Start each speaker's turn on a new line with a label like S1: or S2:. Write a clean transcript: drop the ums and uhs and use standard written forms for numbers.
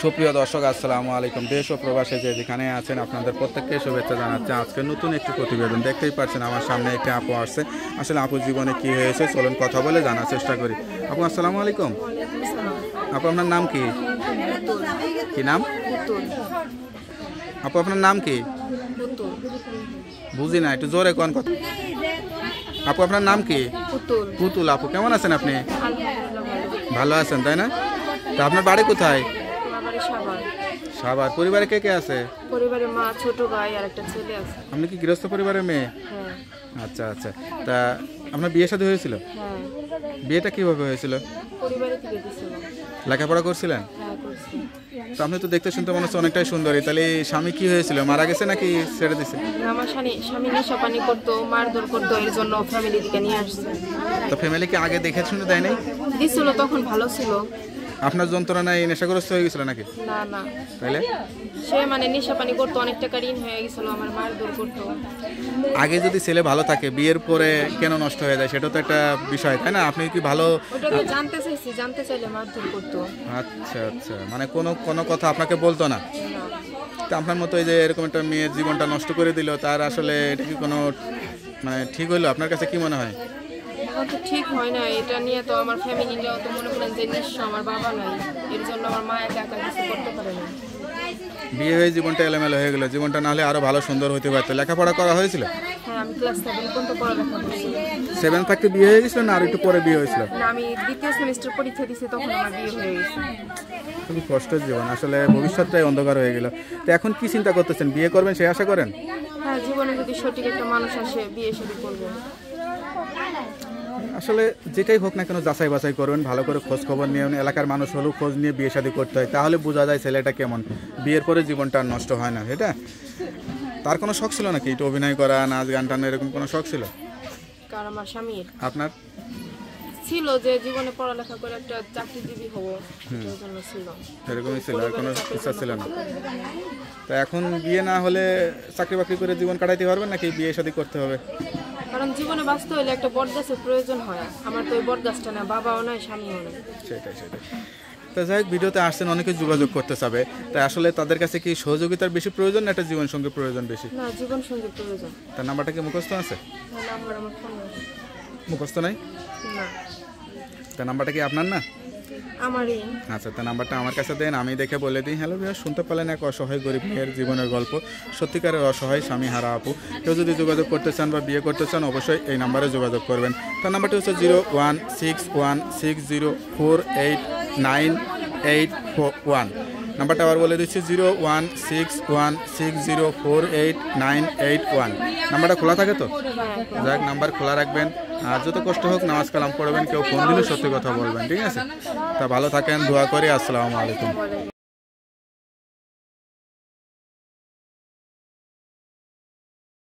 S1: সুপ্রিয় দর্শক, আসসালামু আলাইকুম। দেশ ও প্রবাসে যে যেখানে আছেন আপনাদের প্রত্যেককে শুভেচ্ছা জানাচ্ছি। আজকে নতুন একটি প্রতিবেদন দেখতেই পাচ্ছেন, আমার সামনে একটি আপু আসছে। আসলে আপুর জীবনে কি হয়েছে চলুন কথা বলে জানার চেষ্টা করি। আপু আসসালামু আলাইকুম। আপু আপনার নাম কি? কি নাম আপু? আপনার নাম কি? বুঝি না, একটু জোরে কোন কথা। আপু আপনার নাম কি? পুতুল। আপু কেমন আছেন আপনি? ভালো আছেন তাই না? তা আপনার বাড়ি কোথায়? সাভার। পরিবারে কে কে আছে?
S2: পরিবারে মা, ছোট ভাই আর একটা ছেলে আছে।
S1: আপনি কি গৃহস্থ পরিবারের মেয়ে?
S2: হ্যাঁ।
S1: আচ্ছা আচ্ছা। তা আপনার বিয়ে শাদী হয়েছিল?
S2: হ্যাঁ।
S1: বিয়েটা কিভাবে হয়েছিল?
S2: পরিবারে থেকে দিছিল।
S1: লেখাপড়া করছিলেন?
S2: হ্যাঁ, করছি।
S1: তো আপনি তো দেখতে শুনতে মনে হচ্ছে অনেকটাই সুন্দরী। তাহলে স্বামী কি হয়েছিল? মারা গেছে নাকি ছেড়ে দিছে?
S2: আমার স্বামী নেশা পানি করতো, মারধর করতো, এর জন্য ফ্যামিলি থেকে নিয়ে আসছে।
S1: তো ফ্যামিলিকে আগে দেখে শুনে দেয় নাই?
S2: দিছিল, তখন ভালো ছিল।
S1: আপনার যন্ত্রণায় নেশাগ্রস্ত হয়ে গেছিল নাকি?
S2: না না,
S1: তাইলে
S2: সে মানে নেশা পানি করতো, অনেক টাকা ঋণ হয়ে গেছিল, আমার মারধর করতো।
S1: আগে যদি ছেলে ভালো থাকে বিয়ের পরে কেন নষ্ট হয়ে যায় সেটা তো একটা বিষয়, তাই না? আপনি কি ভালো
S2: ওটা তো জানতে চাইছি, জানতে চাইলে মারধর করতো।
S1: আচ্ছা আচ্ছা, মানে কোনো কথা আপনাকে বলতো না? তা আপনার মতো এই যে এরকম একটা মেয়ের জীবনটা নষ্ট করে দিল, তার আসলে এটা কি কোনো মানে ঠিক হইলো? আপনার কাছে কি মনে হয়?
S2: এখন তো ঠিক হয় না, এটা নিয়ে তো আমার ফ্যামিলিটাও তো মনে করেন যে নিঃস্ব, আমার বাবা নাই, এর জন্য আমার মা একা একা কিছু করতে পারে না।
S1: বিয়ে হয়ে জীবনটা এলোমেলো হয়ে গেল। জীবনটা না হলে আরো ভালো সুন্দর হতে পারতো। লেখাপড়া করা হয়েছিল?
S2: হ্যাঁ, আমি ক্লাস 7 পর্যন্ত পড়ালেখা করছি।
S1: 7 থাকতে বিয়ে হয়ে গেছিল না আর একটু পরে বিয়ে হয়েছিল?
S2: না, আমি দ্বিতীয় সেমিস্টার পরীক্ষা দিয়েছি, তখন আমার বিয়ে হয়ে গেছে।
S1: খুবই কষ্টের জীবন, আসলে ভবিষ্যৎটাই অন্ধকার হয়ে গেল। তো এখন কি চিন্তা করতেছেন? বিয়ে করবেন সেই আশা করেন?
S2: হ্যাঁ, জীবনে যদি সঠিক একটা মানুষ আসে বিয়ে শাদী করবো।
S1: আসলে যেটাই হোক না কেন যাচাই বাছাই করবেন, ভালো করে খোঁজ খবর নিয়ে এলাকার মানুষ হলেও খোঁজ নিয়ে বিয়ে শাদী করতে হয়, তাহলে বোঝা যায় ছেলেটা কেমন। বিয়ের পরে জীবনটা আর নষ্ট হয় না। এটা তার কোনো শখ ছিল নাকি? এটা অভিনয় করা, নাচ গান টান এরকম কোনো শখ ছিল?
S2: কারণ আমার স্বামীর
S1: আপনার
S2: ছিল যে জীবনে পড়ালেখা করে একটা চাকরিজীবী হবো, এটার জন্য ছিল।
S1: এরকমই ছিল, আর কোনো ইচ্ছা ছিল না? তো এখন বিয়ে না হলে চাকরি বাকরি করে জীবন কাটাইতে পারবেন নাকি বিয়ে শাদী করতে হবে?
S2: কারণ জীবনে বাঁচতে হলে একটা বটগাছের প্রয়োজন হয়। আমার তো ওই বটগাছটা না, বাবাও নয়, স্বামীও নয়।
S1: সেটাই। তো যাই হোক, ভিডিওতে আসছেন, অনেকে যোগাযোগ করতে চাবে। তাই আসলে তাদের কাছে কি সহযোগিতার বেশি প্রয়োজন না একটা জীবনসঙ্গী প্রয়োজন বেশি?
S2: না, জীবন সঙ্গী প্রয়োজন।
S1: তার নাম্বারটা কি মুখস্থ আছে?
S2: নাম্বার আমার ফোন আছে।
S1: মুখস্থ নাই?
S2: না।
S1: তার নাম্বারটা কি আপনার না?
S2: আমারই।
S1: আচ্ছা, তার নাম্বারটা আমার কাছে দেন, আমি দেখে বলে দিই। হ্যালো ভিউয়ার, শুনতে পেলেন এক অসহায় গরিব মেয়ের জীবনের গল্প। সত্যিকারের অসহায় স্বামী হারা আপু। কেউ যদি যোগাযোগ করতে চান বা বিয়ে করতে চান অবশ্যই এই নাম্বারে যোগাযোগ করবেন। তার নাম্বারটি হচ্ছে 01616048981। নাম্বারটা আবার বলে দিচ্ছি, 01616048981। নাম্বারটা খোলা থাকে তো? যাক, নাম্বার খোলা রাখবেন। আর যত কষ্ট হোক নামাজ কালাম পড়বেন, কেউ ফোন দিলে সত্যি কথা বলবেন, ঠিক আছে? তা ভালো থাকেন, দোয়া করি। আসসালামু আলাইকুম।